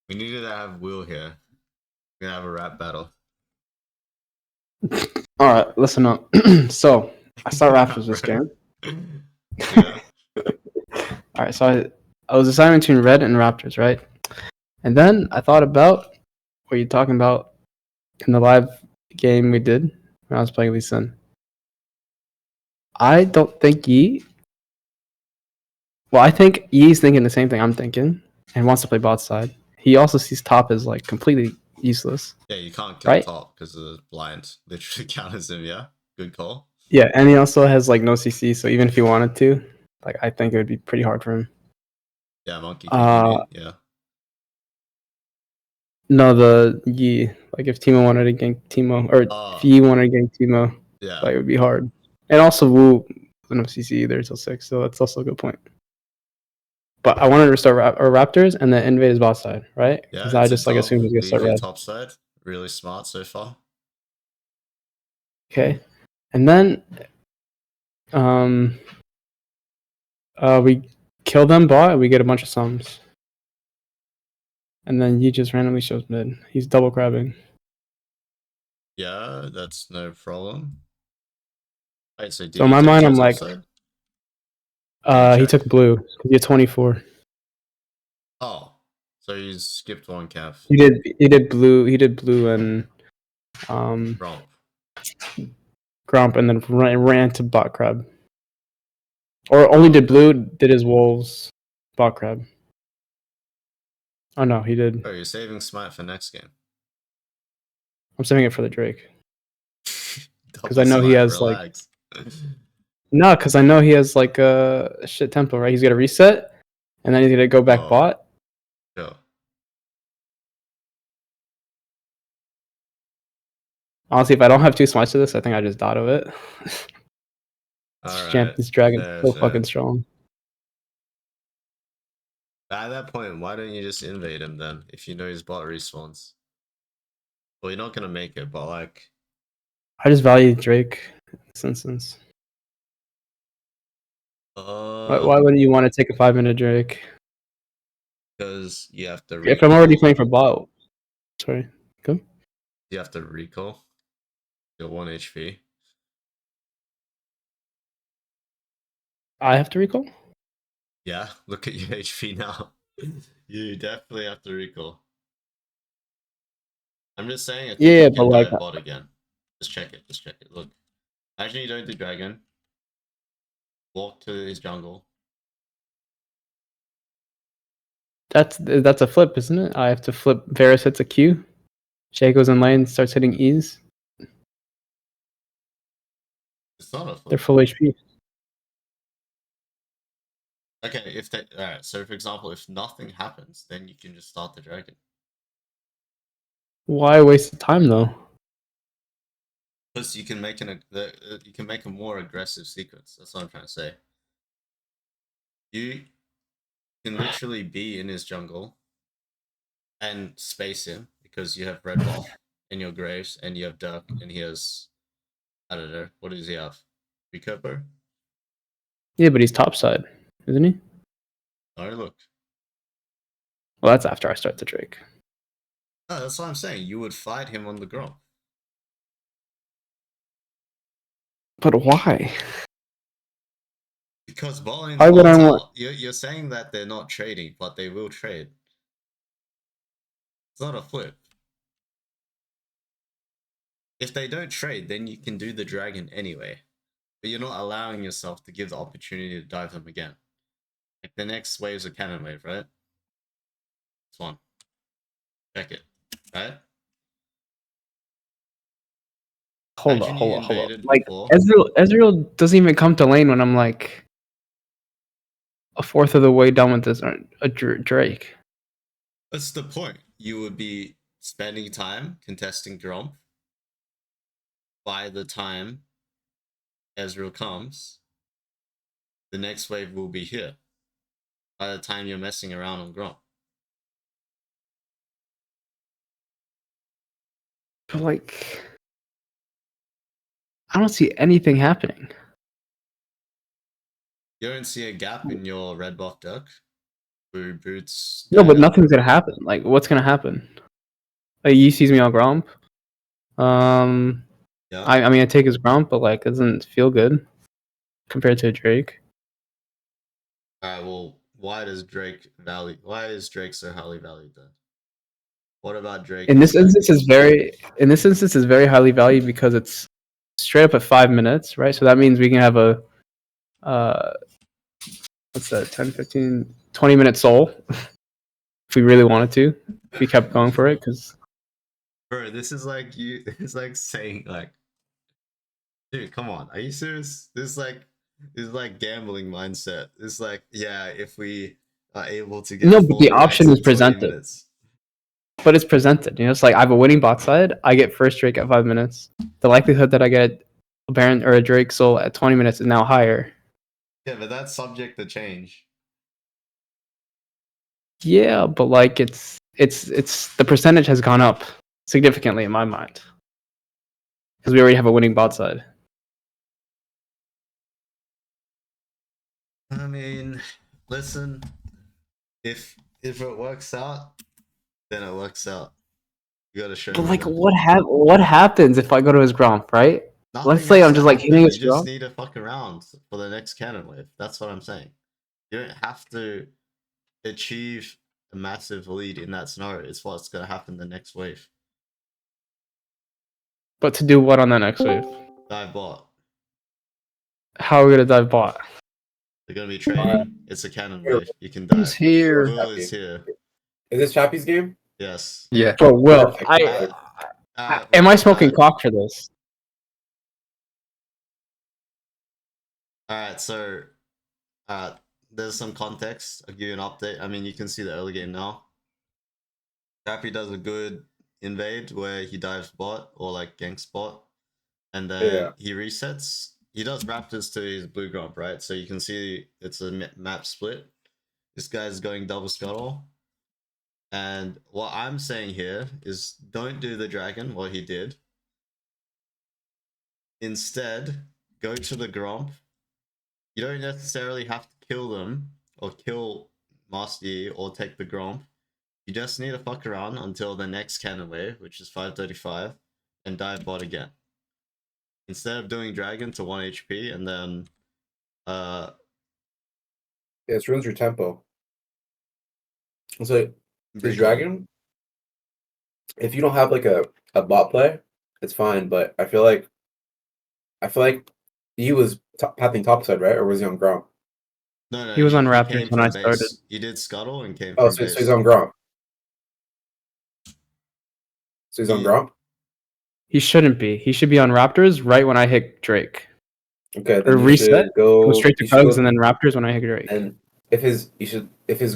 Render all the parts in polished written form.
We needed to have Will here. We're gonna have a rap battle. All right, listen up. So I saw Raptors this game. Yeah. All right, so I was deciding between Red and Raptors, right? And then I thought about what you're talking about in the live game we did when I was playing Lee Sin. I don't think Yi. Well, I think Yi's thinking the same thing I'm thinking and wants to play bot side. He also sees top as like completely useless, Yeah, you can't kill right? top because the blind literally counters him, yeah? Good call. Yeah, and he also has like no CC, so even if he wanted to, like I think it would be pretty hard for him. Yeah, Monkey King, yeah. No, the Yi. Like if Timo wanted to gank Timo, or if Yi wanted to gank Timo, yeah. like it would be hard. And also Wu doesn't have CC either till 6, so that's also a good point. But I wanted to restart Raptors and then invade his bot side, right? Because I just like assumed he was gonna start red. Top side, really smart so far. Okay, and then we kill them bot and we get a bunch of sums. And then Yi just randomly shows mid. He's double crabbing. Yeah, that's no problem. Wait, so in my mind, I'm like, he took blue. He had 24. Oh, so he skipped one calf. He did blue. He did blue and Grump, and then ran to bot crab. Or only did blue. Did his wolves bot crab? Oh no, he did. Oh, you're saving Smite for next game. I'm saving it for the Drake. Because I know he has relax. Like. No, because I know he has like a shit tempo, right? He's gonna reset, and then he's gonna go back bot. Sure. Honestly, if I don't have 2 smites to this, I think I just Dotto it. This dragon's so fucking strong. At that point, why don't you just invade him then, if you know his bot respawns? Well, you're not gonna make it, but like... I just value Drake in this instance. Why wouldn't you want to take a 5-minute Drake? Because you have to... If I'm already playing for bot... Sorry, go. You have to recall. You're 1 HP. I have to recall? Yeah, look at your HP now. You definitely have to recall. I'm just saying, I think you can dive bot again. Just check it, Look. Actually, you don't do dragon. Walk to his jungle. That's a flip, isn't it? I have to flip. Varus hits a Q. Shay goes in lane, starts hitting E's. It's not a flip. They're full HP. Okay, alright, so for example, if nothing happens, then you can just start the dragon. Why waste the time though? Because you can make a more aggressive sequence. That's what I'm trying to say. You can literally be in his jungle and space him because you have red buff in your graves and you have Dirk and he has, I don't know, what does he have? Recopo? Yeah, but he's topside, isn't he? Oh, look. Well, that's after I start the Drake. No, that's what I'm saying. You would fight him on the Gromp. But why? Because bot why would I want? You're saying that they're not trading, but they will trade. It's not a flip. If they don't trade, then you can do the dragon anyway. But you're not allowing yourself to give the opportunity to dive them again. Like the next wave's a cannon wave, right? This one. Check it. Right? Hold on. Like Ezreal doesn't even come to lane when I'm like a fourth of the way done with this Drake. That's the point. You would be spending time contesting Gromp. By the time Ezreal comes, the next wave will be here. By the time you're messing around on Gromp. But like, I don't see anything happening. You don't see a gap in your red buff Dirk? Boots. No, but nothing's gonna happen. Like, what's gonna happen? Like, he sees me on Gromp. Yeah. I mean, I take his Gromp, but like, it doesn't feel good compared to Drake. Alright, well, why is Drake so highly valued then? What about Drake? In this instance, is very highly valued because it's straight up at 5 minutes, right? So that means we can have a what's that, 10, 15, 20-minute soul if we really wanted to. If we kept going for it, because bro, this is like it's like saying like, dude, come on, are you serious? This is like gambling mindset. It's like, yeah, if we are able to get no, but the option is 20 presented. minutes. But it's presented. It's like I have a winning bot side. I get first Drake at 5 minutes. The likelihood that I get a Baron or a Drake soul at 20 minutes is now higher. Yeah, but that's subject to change. Yeah, but like it's the percentage has gone up significantly in my mind because we already have a winning bot side. I mean, listen, if it works out, then it works out. You gotta show. But like, what happens if I go to his Gromp, right? Nothing Let's say I'm just like hitting his You just Gromp. need to fuck around for the next cannon wave. That's what I'm saying. You don't have to achieve a massive lead in that scenario. It's what's gonna happen the next wave. But to do what on that next wave? Dive bot. How are we gonna dive bot? They're gonna be trading. It's a cannon wave. You can dive. Who's here? Will is here. Is this Chappie's game? Yes. Yeah. Bro, Will, Perfect. am I smoking cock for this? Alright, so there's some context. I'll give you an update. I mean, you can see the early game now. Chappie does a good invade where he dives bot or like ganks bot, and then he resets. He does raptors to his blue Gromp, right? So you can see it's a map split. This guy's going double scuttle. And what I'm saying here is don't do the dragon, what he did. Instead, go to the Gromp. You don't necessarily have to kill them or kill Master Yi or take the Gromp. You just need to fuck around until the next cannon wave, which is 535, and dive bot again. Instead of doing dragon to 1 HP and then yeah, it ruins your tempo. So this dragon, if you don't have like a bot play, it's fine, but I feel like he was pathing topside, right? Or was he on Gromp? No, he was on Raptors when I started. He did scuttle and came Oh, from so he's on Gromp. So he's on Gromp? He shouldn't be. He should be on Raptors right when I hit Drake. Okay, or reset, go straight to Pugs, and then go, Raptors when I hit Drake. And if his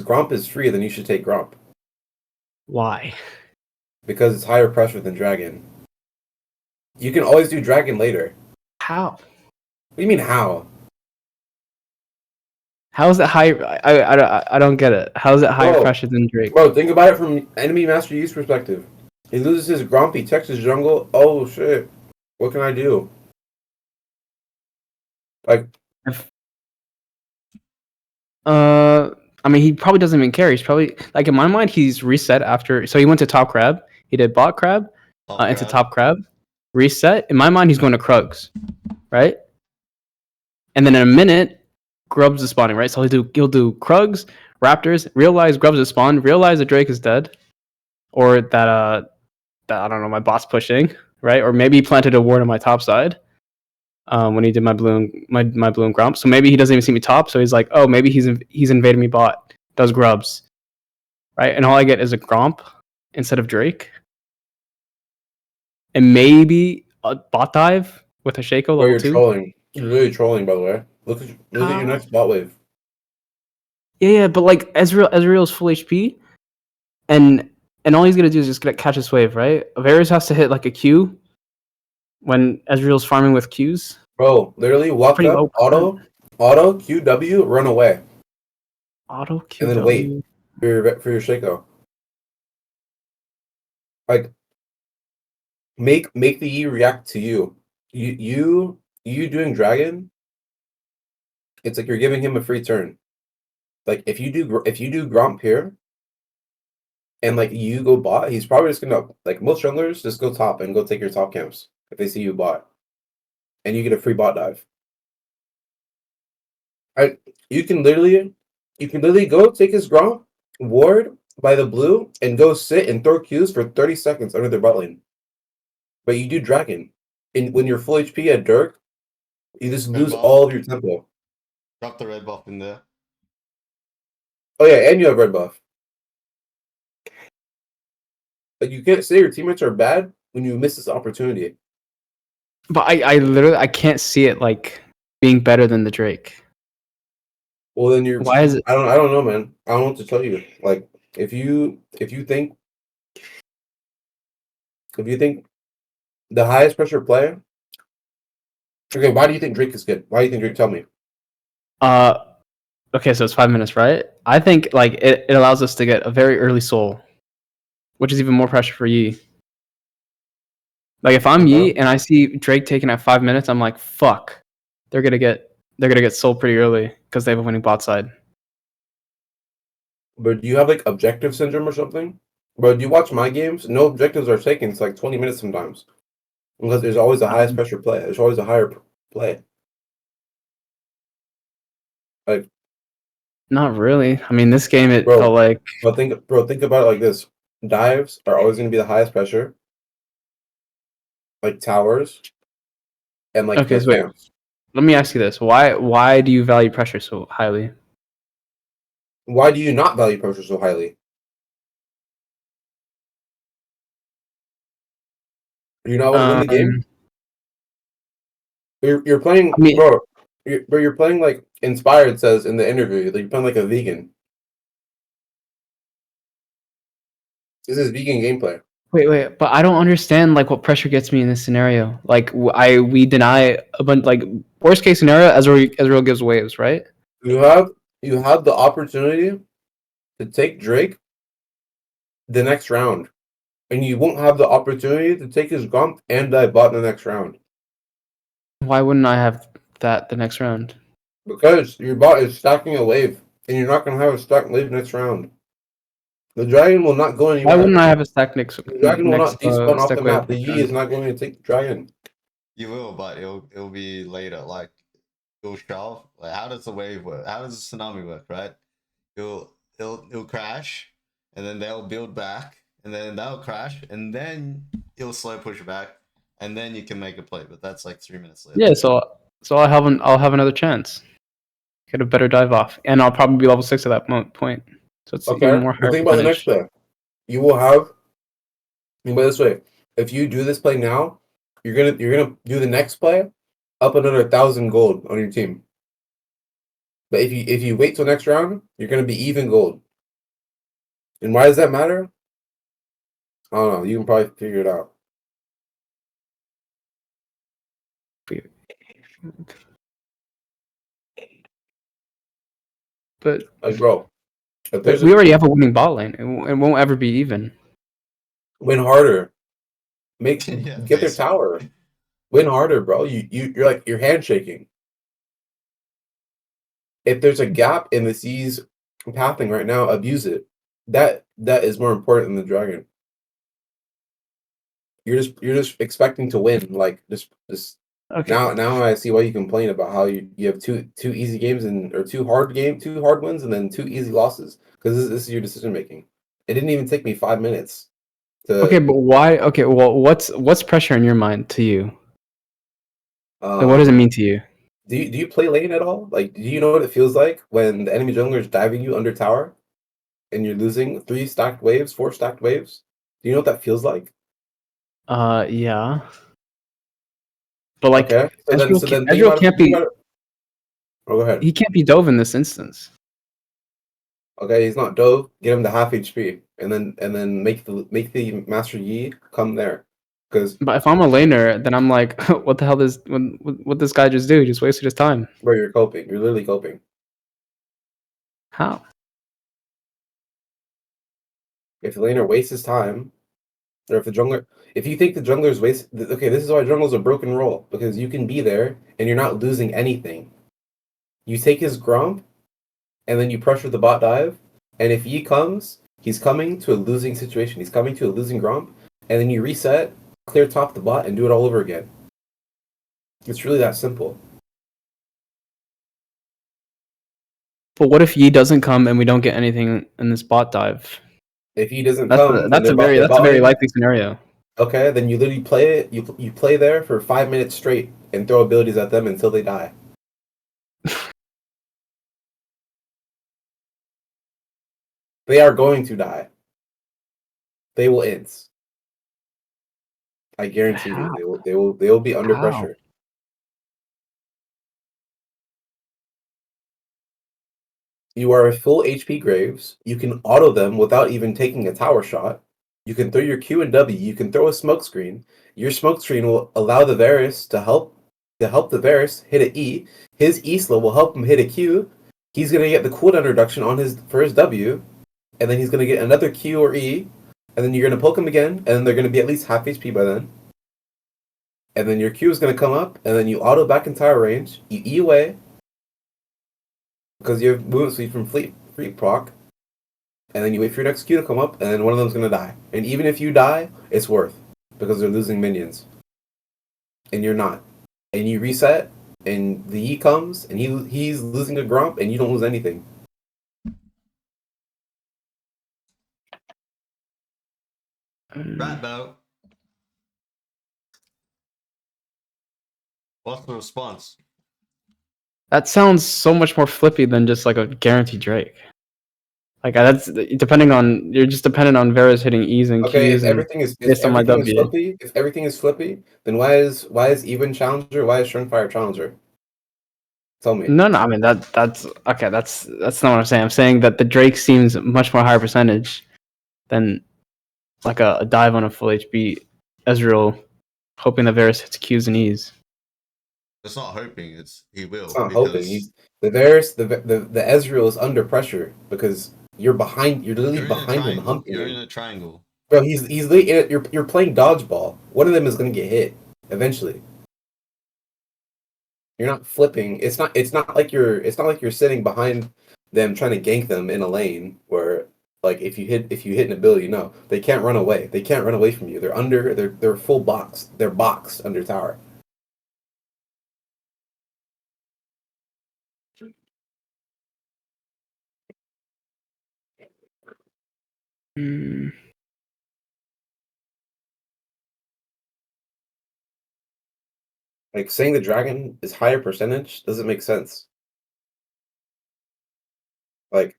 Gromp is free, then you should take Gromp. Why? Because it's higher pressure than Dragon. You can always do Dragon later. How? What do you mean how? How is it high? I don't get it. How is it higher pressure than Drake? Bro, think about it from enemy Master Yi's perspective. He loses his Gromp, he texts his jungle. Oh shit! What can I do? Like, I mean, he probably doesn't even care. He's probably like in my mind, he's reset after. So he went to top crab. He did bot crab into top crab. Reset. In my mind, he's going to Krugs, right? And then in a minute, Grubs is spawning, right? So he'll do Krugs, Raptors, realize Grubs is spawned, realize that Drake is dead, or that I don't know, my bot's pushing, right? Or maybe he planted a ward on my top side when he did my blue and Gromp. So maybe he doesn't even see me top. So he's like, oh, maybe he's invaded me bot, does Grubs, right? And all I get is a Gromp instead of Drake, and maybe a bot dive with a Shaco level 2. Trolling. You're really trolling, by the way. Look at your next bot wave. Yeah, but like Ezreal's full HP, and all he's gonna do is just catch this wave, right? Varus has to hit like a Q when Ezreal's farming with Qs. Bro, literally walk up, auto, QW, run away. Auto QW. And then wait for your Shaco. Like, make the E react to you. You doing Dragon, it's like you're giving him a free turn. like if you do Gromp here, and like you go bot, he's probably just gonna like most junglers just go top and go take your top camps if they see you bot, and you get a free bot dive. You can literally go take his Gromp, ward by the blue, and go sit and throw Qs for 30 seconds under their bot lane. But you do Dragon, and when you're full HP at Dirk, you just lose all of your tempo. Drop the red buff in there. Oh yeah, and you have red buff. Like you can't say your teammates are bad when you miss this opportunity. But I literally can't see it like being better than the Drake. Well then you're. Why is it? I don't know, man. I don't know what to tell you. Like if you think the highest pressure player. Okay, why do you think Drake is good? Why do you think Drake? Tell me. Okay, so it's 5 minutes, right? I think like it allows us to get a very early soul, which is even more pressure for Yi. Like if I'm Yi and I see Drake taking at 5 minutes, I'm like, fuck. They're gonna get soul pretty early because they have a winning bot side. But do you have like objective syndrome or something? But do you watch my games? No objectives are taken. It's like 20 minutes sometimes. Because there's always the highest pressure play. There's always a higher play. Like, not really. I mean, this game it felt like. Think about it like this: dives are always going to be the highest pressure, like towers, and like. Okay, so wait. Let me ask you this: Why do you value pressure so highly? Why do you not value pressure so highly? You not want to win the game. You're playing, bro. You're playing like Inspired says in the interview. Like you're playing like a vegan. This is vegan gameplay. Wait, but I don't understand like what pressure gets me in this scenario. Like we deny a bunch. Like worst case scenario, Ezreal gives waves, right? You have the opportunity to take Drake the next round, and you won't have the opportunity to take his Gromp and dive bot in the next round. Why wouldn't I have that the next round? Because your bot is stacking a wave, and you're not going to have a stacked wave next round. The dragon will not go anywhere. Why wouldn't I have a stack next? The dragon will not despawn off the map. The Yi is not going to take the dragon. You will, but it'll be later. Like it'll shove. Like how does the wave work? How does the tsunami work? Right? It'll crash, and then they'll build back, and then they'll crash, and then it'll slow push back, and then you can make a play. But that's like 3 minutes later. Yeah, so I'll have another chance. Get a better dive off, and I'll probably be level 6 at that point. So it's even more hard. Think about the next play. You will have. Think about it this way: if you do this play now, you're gonna do the next play, up another 1,000 gold on your team. But if you wait till next round, you're gonna be even gold. And why does that matter? I don't know. You can probably figure it out. But like, bro, we already have a winning bot lane. It won't ever be even. Win harder. Get their tower. Win harder, bro. You're like you're handshaking. If there's a gap in the C's pathing right now, abuse it. That is more important than the dragon. You're just expecting to win. Like just okay. Now I see why you complain about how you have two easy games or two hard wins and then 2 easy losses because this is your decision making. It didn't even take me 5 minutes. Okay, but why? Okay, well, what's pressure in your mind to you? Like, what does it mean to you? Do you play lane at all? Like, do you know what it feels like when the enemy jungler is diving you under tower, and you're losing 3 stacked waves, 4 stacked waves? Do you know what that feels like? Yeah. But like, okay. Ezreal can't be. Oh, go ahead. He can't be Dove in this instance. Okay, he's not Dove. Get him to half HP, and then make the Master Yi come there. But if I'm a laner, then I'm like, what the hell what this guy just do? He just wasted his time. Bro, you're coping. You're literally coping. How? If the laner wastes his time, or if you think the jungler's okay, this is why jungle's a broken role, because you can be there and you're not losing anything. You take his Gromp, and then you pressure the bot dive, and if E comes, he's coming to a losing situation. He's coming to a losing Gromp, and then you reset, clear top the bot, and do it all over again. It's really that simple. But what if Yi doesn't come and we don't get anything in this bot dive? If he doesn't That's come, that's a very likely scenario. Okay, then you literally play it. You play there for 5 minutes straight and throw abilities at them until they die. They are going to die. They will int. I guarantee you, they will be under pressure. You are a full HP Graves. You can auto them without even taking a tower shot. You can throw your Q and W. You can throw a smoke screen. Your smoke screen will allow the Varus to help the Varus hit an E. His E slow will help him hit a Q. He's gonna get the cooldown reduction on his W, and then he's gonna get another Q or E, and then you're gonna poke him again, and then they're gonna be at least half HP by then. And then your Q is gonna come up, and then you auto back in tower range. You E away because you have movement speed from free proc, and then you wait for your next Q to come up, and then one of them's gonna die. And even if you die, it's worth because they're losing minions, and you're not. And you reset, and the E comes, and he's losing a Gromp, and you don't lose anything. Right, Bo. What's the response? That sounds so much more flippy than just like a guaranteed Drake. Like that's depending on you're just dependent on Varus hitting E's and Okay, Q's. if everything is flippy, then why is even challenger? Why is Shrinkfire challenger? Tell me. No, I mean that's okay. That's not what I'm saying. I'm saying that the Drake seems much more higher percentage than like a dive on a full HP Ezreal, hoping that Varus hits Q's and E's. It's not hoping. He will. It's not hoping. The Varus, the Ezreal is under pressure because you're behind. You're literally behind him, humping You're him. in a triangle, bro. He's you're playing dodgeball. One of them is gonna get hit eventually. You're not flipping. It's not like you're sitting behind them trying to gank them in a lane where like if you hit an ability, no, they can't run away. They can't run away from you. They're full box. They're boxed under tower. Like saying the dragon is higher percentage doesn't make sense. Like,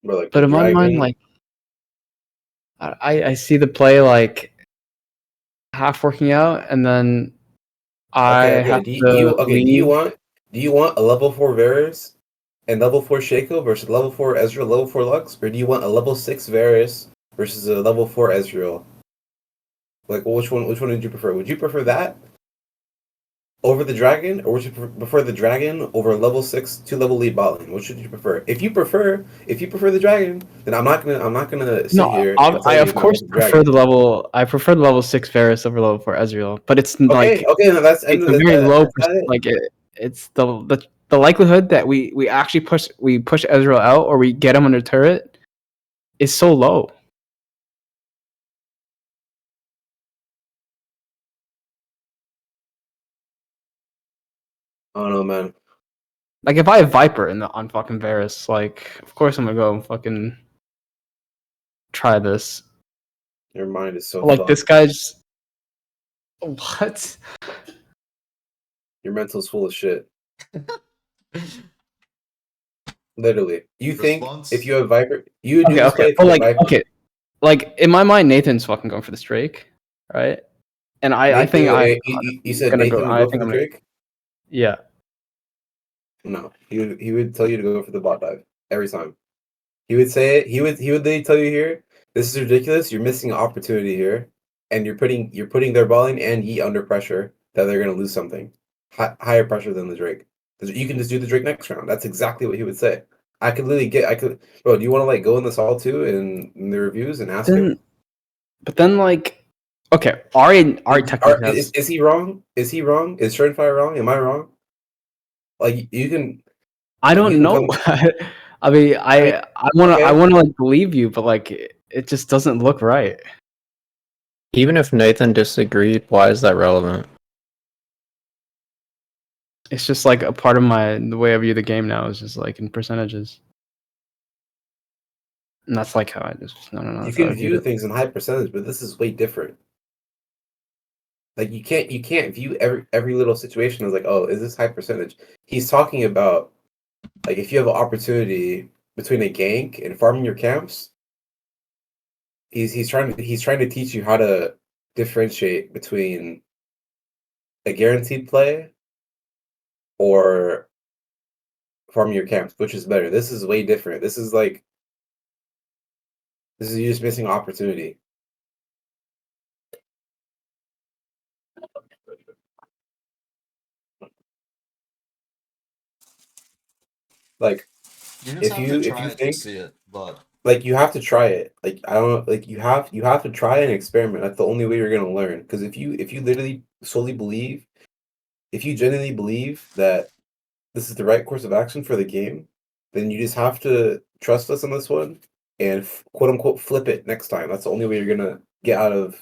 but in my mind, like, I see the play like half working out, and then do you want a level 4 Varus and level 4 Shaco versus level 4 Ezreal, level 4 Lux, or do you want a level 6 Varus versus a level 4 Ezreal? Like, which one would you prefer? Would you prefer that over the dragon, or would you prefer the dragon over level 6 2-level lead bot lane? Which should you prefer? If you prefer the dragon, then I'm not gonna sit here. I of course prefer the level. I prefer the level 6 Varus over level 4 Ezreal, but it's no, that's it's a very low percent. Like it's the likelihood that we actually push Ezreal out or we get him under turret is so low. I don't know, man. Like if I have Viper on fucking Varus, like of course I'm gonna go and fucking try this. Your mind is so like fucked. This guy's what? Your mental's full of shit. Literally, you think if you have Viper, you would do this play for Viper. Okay, like in my mind, Nathan's fucking going for this Drake, right? And I think you said Nathan would go for the Drake. Yeah. No, he would tell you to go for the bot dive every time. He would say it. He would tell you here, this is ridiculous. You're missing an opportunity here, and you're putting their balling and Yi under pressure that they're gonna lose something. Higher pressure than the Drake. You can just do the Drake next round. That's exactly what he would say. Bro, do you want to like go in this all too in the reviews and ask him? But then like, okay, Ari technically is he wrong? Is he wrong? Is Shrinkfire wrong? Am I wrong? Like you can. I don't know. I mean, I want to like believe you, but like it just doesn't look right. Even if Nathan disagreed, why is that relevant? It's just like a part of the way I view the game now is just like in percentages. And that's like how I just no. You can view things in high percentage, but this is way different. Like you can't view every little situation as like, oh, is this high percentage? He's talking about like if you have an opportunity between a gank and farming your camps, he's trying to teach you how to differentiate between a guaranteed play or farming your camps, which is better. This is way different. This is you just missing opportunity. Like if you think see it, but like you have to try it. Like I don't know, like you have to try and experiment. That's the only way you're gonna learn. Because if you literally solely believe, if you genuinely believe that this is the right course of action for the game, then you just have to trust us on this one and quote unquote flip it next time. That's the only way you're gonna get out of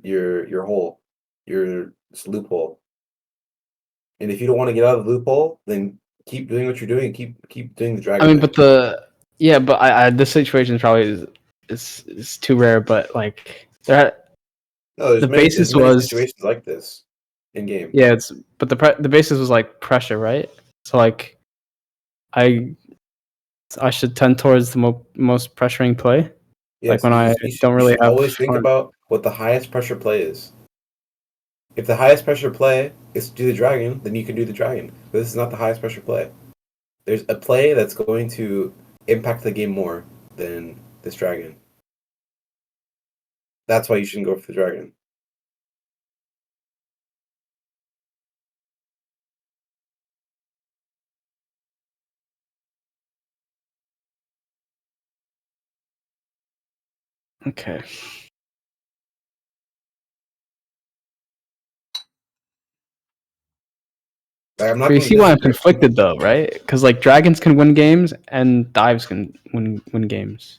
your hole, your loophole. And if you don't want to get out of the loophole, then keep doing what you're doing. Keep doing the dragon. I mean, thing. But I this situation probably is too rare. But like the basis was situations like this in game. Yeah, but the basis was like pressure, right? So like I should tend towards the most pressuring play. Yes, like when I don't really have always think about what the highest pressure play is. If the highest pressure play is to do the dragon, then you can do the dragon. But this is not the highest pressure play. There's a play that's going to impact the game more than this dragon. That's why you shouldn't go for the dragon. Okay. Like, you see why I'm conflicted though, right? Because like dragons can win games and dives can win games.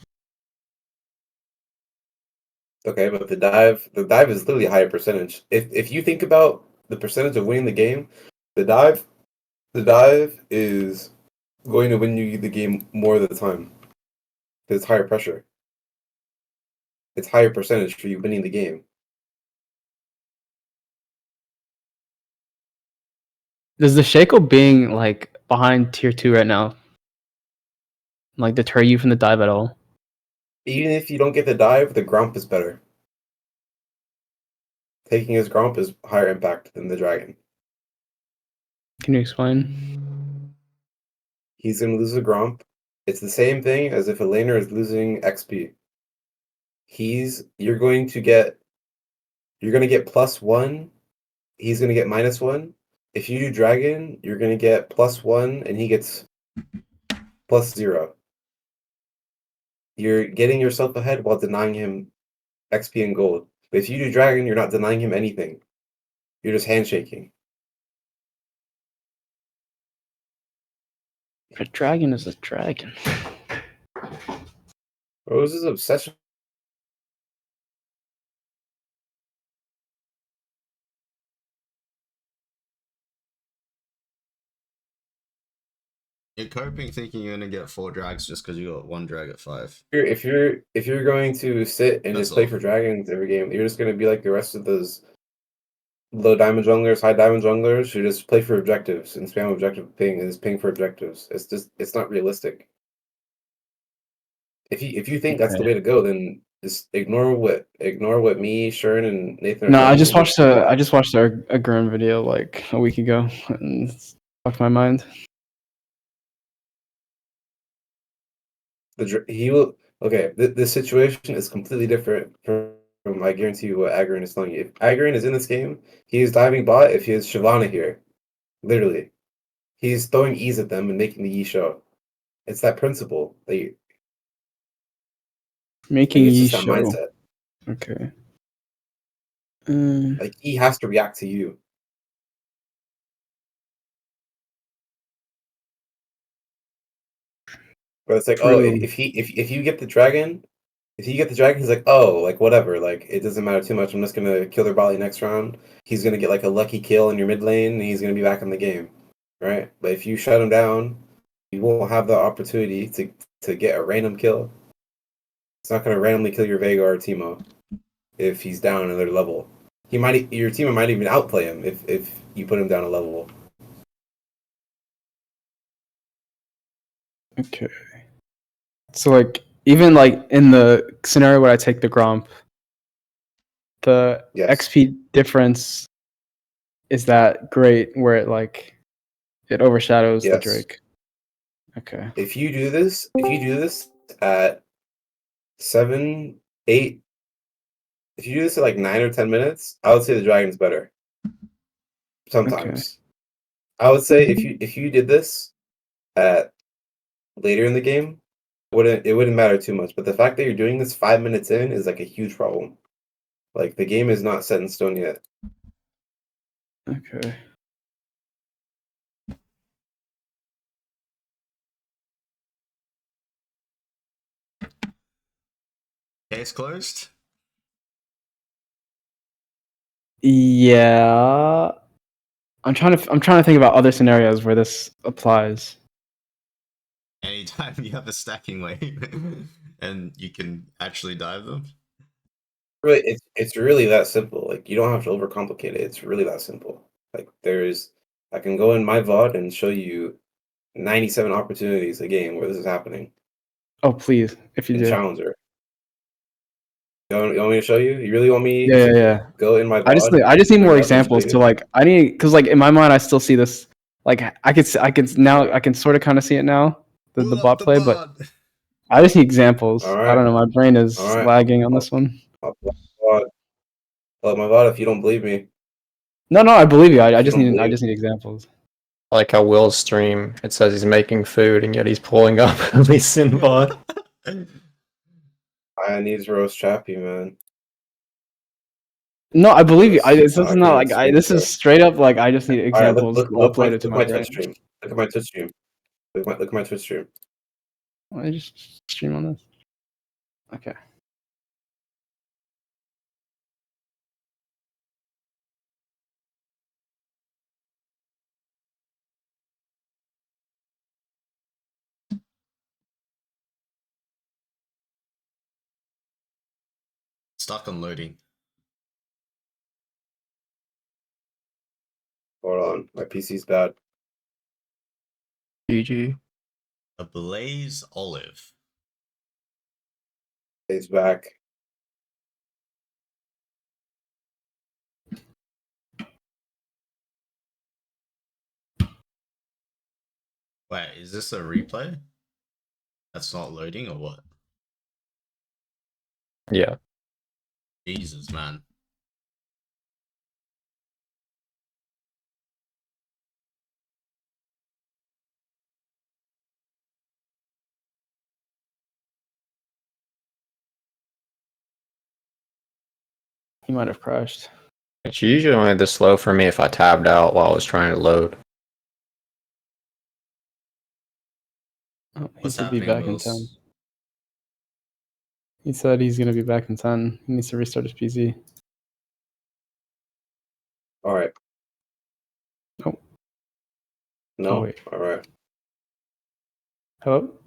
Okay, but the dive is literally a higher percentage. If you think about the percentage of winning the game, the dive is going to win you the game more of the time. It's higher pressure. It's higher percentage for you winning the game. Does the Shaco being like behind tier 2 right now like deter you from the dive at all? Even if you don't get the dive, the Gromp is better. Taking his Gromp is higher impact than the dragon. Can you explain? He's going to lose a Gromp. It's the same thing as if a laner is losing XP. You're going to get +1. He's going to get -1. If you do dragon, you're going to get +1 and he gets +0. You're getting yourself ahead while denying him XP and gold. But if you do dragon, you're not denying him anything. You're just handshaking. A dragon is a dragon. Rose's obsession. You're coping thinking you're gonna get 4 drags just because you got 1 drag at 5. If you're going to sit and just play for dragons every game, you're just going to be like the rest of those low diamond junglers, high diamond junglers who just play for objectives and spam objective ping and just ping for objectives. It's not realistic. If you think that's the way to go, then just ignore what me, Shern, and Nathan. No, I just watched a Gurren video like a week ago and it's fucked my mind. This situation is completely different from I guarantee you what Agron is telling you. If Agron is in this game, he is diving bot if he has Shyvana here. Literally. He's throwing E's at them and making the Yi show. It's that principle. Making Yi show. Mindset. Okay. Like he has to react to you. But it's like, True. if you get the dragon, he's like, oh, like whatever, like it doesn't matter too much. I'm just gonna kill their body next round. He's gonna get like a lucky kill in your mid lane, and he's gonna be back in the game, right? But if you shut him down, you won't have the opportunity to get a random kill. It's not gonna randomly kill your Vega or Teemo if he's down another level. Your team might even outplay him if you put him down a level. Okay. So like even like in the scenario where I take the Gromp, the Yes. XP difference is that great where it overshadows the Yes. Drake. Okay. If you do this at 7, 8, if you do this at like 9 or 10 minutes, I would say the dragon's better. Sometimes. I would say if you did this at later in the game, it wouldn't matter too much. But the fact that you're doing this 5 minutes in is like a huge problem. Like the game is not set in stone yet. Okay. Case closed. Yeah. I'm trying to think about other scenarios where this applies. Anytime you have a stacking wave and you can actually dive them. Really, it's really that simple. Like you don't have to overcomplicate it. It's really that simple. Like I can go in my VOD and show you 97 opportunities a game where this is happening. Oh please, if you In do. Challenger. You want me to show you? You really want me Yeah. go in my VOD? I just need more examples to like because like in my mind I still see this like I can sort of kind of see it now the bot play, but I just need examples. All right. I don't know, my brain is All right. lagging on this one. I'll pull my VOD if you don't believe me. No, I believe you. I just need examples. Like how Will's stream, it says he's making food and yet he's pulling up at least in bot. I need to roast Chappie, man. No, I believe you. This is not like this is straight up like I just need examples uploaded to my brain. Twitch stream. Look at my Twitch stream. Look at my Twitch stream. I just stream on this. Okay. Stuck on loading. Hold on, my PC's bad. GG. A Blaze Olive. He's back. Wait, is this a replay? That's not loading or what? Yeah. Jesus, man. He might have crashed. It's usually only this slow for me if I tabbed out while I was trying to load. Oh, he What's should be happening, back Wills? in 10. He said he's gonna be back in 10. He needs to restart his PC. All right. Oh. No. Oh, wait. All right. Hello?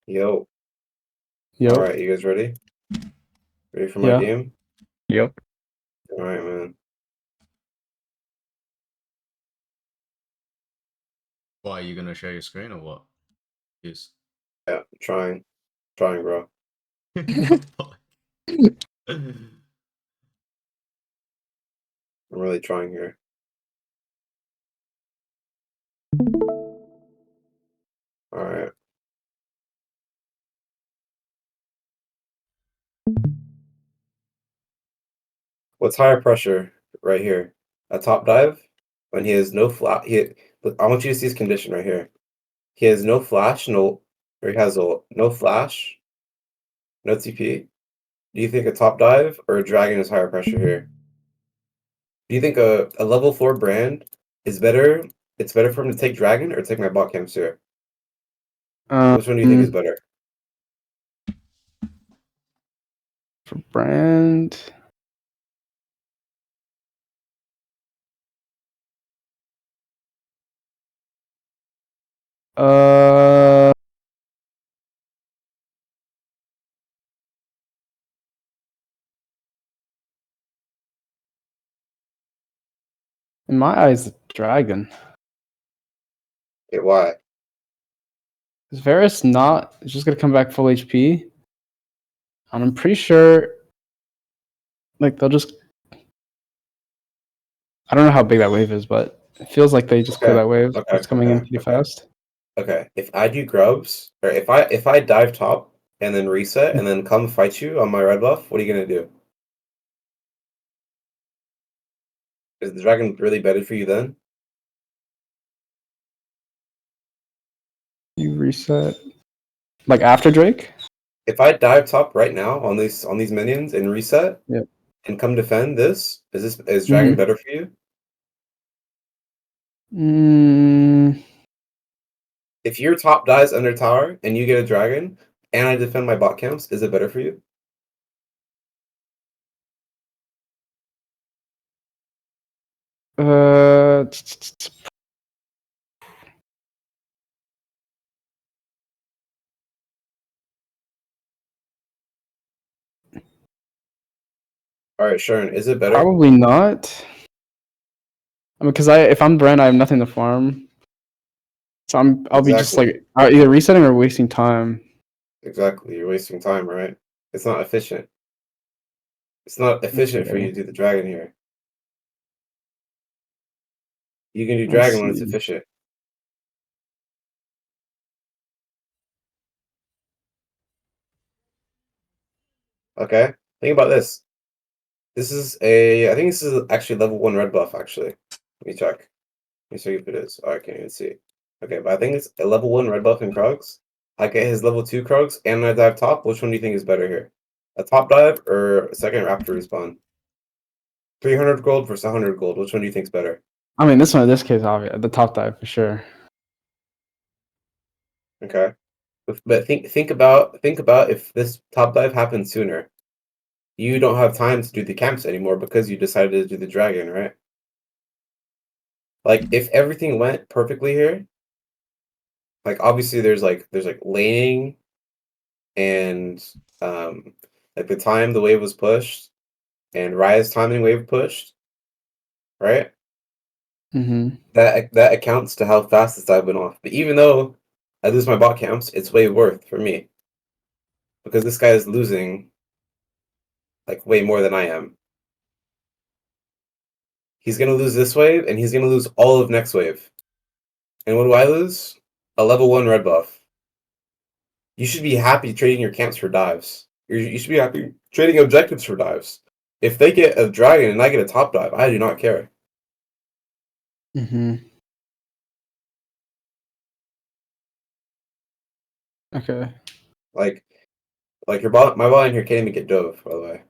Yo. Yo. All right, you guys ready? Ready for my Yeah. game? Yep. All right, man. Why, are you gonna share your screen or what? Yes. Yeah, trying, bro. I'm really trying here. All right. What's higher pressure right here? A top dive when he has no flash. Look, I want you to see his condition right here. He has no flash, or he has no flash, no TP. Do you think a top dive or a dragon is higher pressure here? Do you think a level 4 brand is better it's better for him to take dragon or take my bot camps here. Which one do you think is better? For Brand. In my eyes, dragon. Okay, why? Is Varus not? It's just gonna come back full HP, and I'm pretty sure, like they'll just. I don't know how big that wave is, but it feels like they just clear that wave. It's coming in pretty fast. Okay, if I do grubs, or if I dive top and then reset and then come fight you on my red buff, what are you gonna do? Is the dragon really better for you then? You reset, like after Drake. If I dive top right now on these minions and reset, Yep. and come defend this, is dragon better for you? If your top dies under tower and you get a dragon, and I defend my bot camps, is it better for you? All right, Sharon, is it better? Probably not. I mean, because if I'm Brand, I have nothing to farm, so I'll be just like either resetting or wasting time. Exactly, you're wasting time, right? It's not efficient. It's not efficient for you to do the dragon here. You can do dragon when it's efficient. Okay, think about this. This is I think this is actually level 1 red buff, actually. Let me check. Let me see if it is. Oh, I can't even see. Okay, but I think it's a level 1 red buff in Krugs. I get his level 2 Krugs and I dive top. Which one do you think is better here? A top dive or a second Raptor respawn? 300 gold versus 100 gold. Which one do you think is better? I mean, this one in this case, obviously, the top dive for sure. Okay, but think about if this top dive happened sooner. You don't have time to do the camps anymore because you decided to do the dragon, right? Like if everything went perfectly here, like obviously there's like laning and like the time the wave was pushed and Raya's timing wave pushed, right? That accounts to how fast this dive went off. But even though I lose my bot camps, it's way worth for me because this guy is losing like way more than I am. He's gonna lose this wave and he's gonna lose all of next wave. And what do I lose? A level 1 red buff. You should be happy trading your camps for dives. You should be happy trading objectives for dives. If they get a dragon and I get a top dive, I do not care. Okay. Like my bot line here can't even get dove, by the way.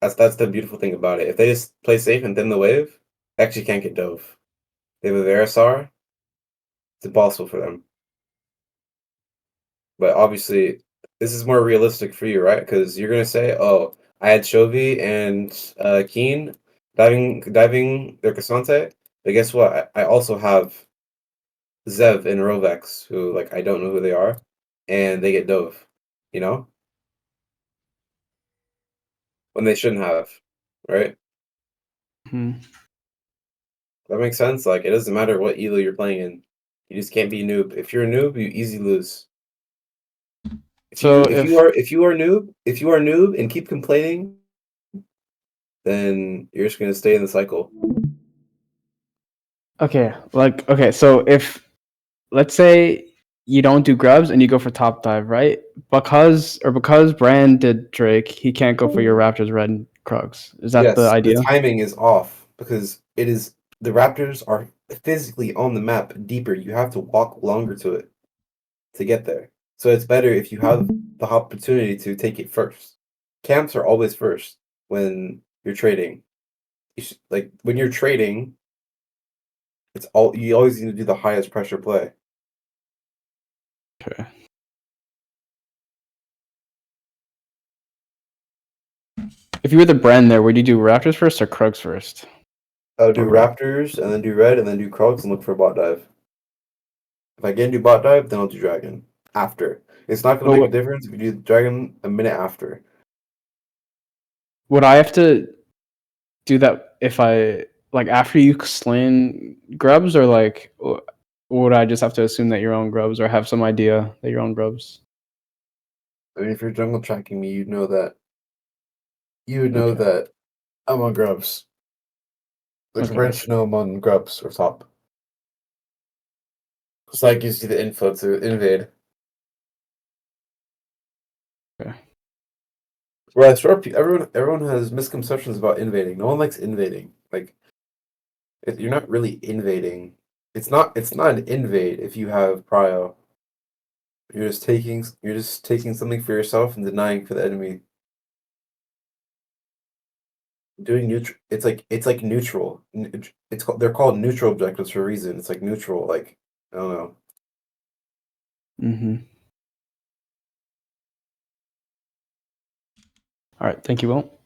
That's the beautiful thing about it. If they just play safe and thin the wave, they actually can't get dove. They have a Verisar. It's impossible for them. But obviously, this is more realistic for you, right? Because you're gonna say, "Oh, I had Chovy and Keen diving their Cassante." But guess what? I also have Zev and Rovex, who like I don't know who they are, and they get dove. You know, when they shouldn't have, right? That makes sense. Like it doesn't matter what elo you're playing in, you just can't be a noob. If you're a noob, you easy lose. If you are noob and keep complaining, then you're just gonna stay in the cycle. Okay, so if let's say you don't do grubs and you go for top dive, right? Because Brand did Drake, he can't go for your Raptors red Krugs. Is that the idea? The timing is off because the Raptors are physically on the map deeper. You have to walk longer to it to get there. So it's better if you have the opportunity to take it first. Camps are always first when you're trading. When you're trading, It's all you always need to do the highest pressure play. Okay. If you were the Bren there, would you do Raptors first or Krugs first? I would do Okay. Raptors and then do red and then do Krugs and look for a bot dive. If I get do bot dive, then I'll do dragon after. It's not going to make a difference if you do dragon a minute after. Would I have to do that if I like after you slain grubs, or like would I just have to assume that you're on grubs, or have some idea that you're on grubs? I mean, if you're jungle tracking me, you'd know that. You would know that I'm on grubs. The Brent should know I'm on grubs or top. It's like you see the info to invade. Okay. Right, everyone has misconceptions about invading. No one likes invading. Like, you're not really invading. It's not an invade if you have prio. You're just taking something for yourself and denying for the enemy. Doing neutral. It's like neutral. They're called neutral objectives for a reason. It's like neutral. Like, I don't know. Mm-hmm. All right. Thank you, Will.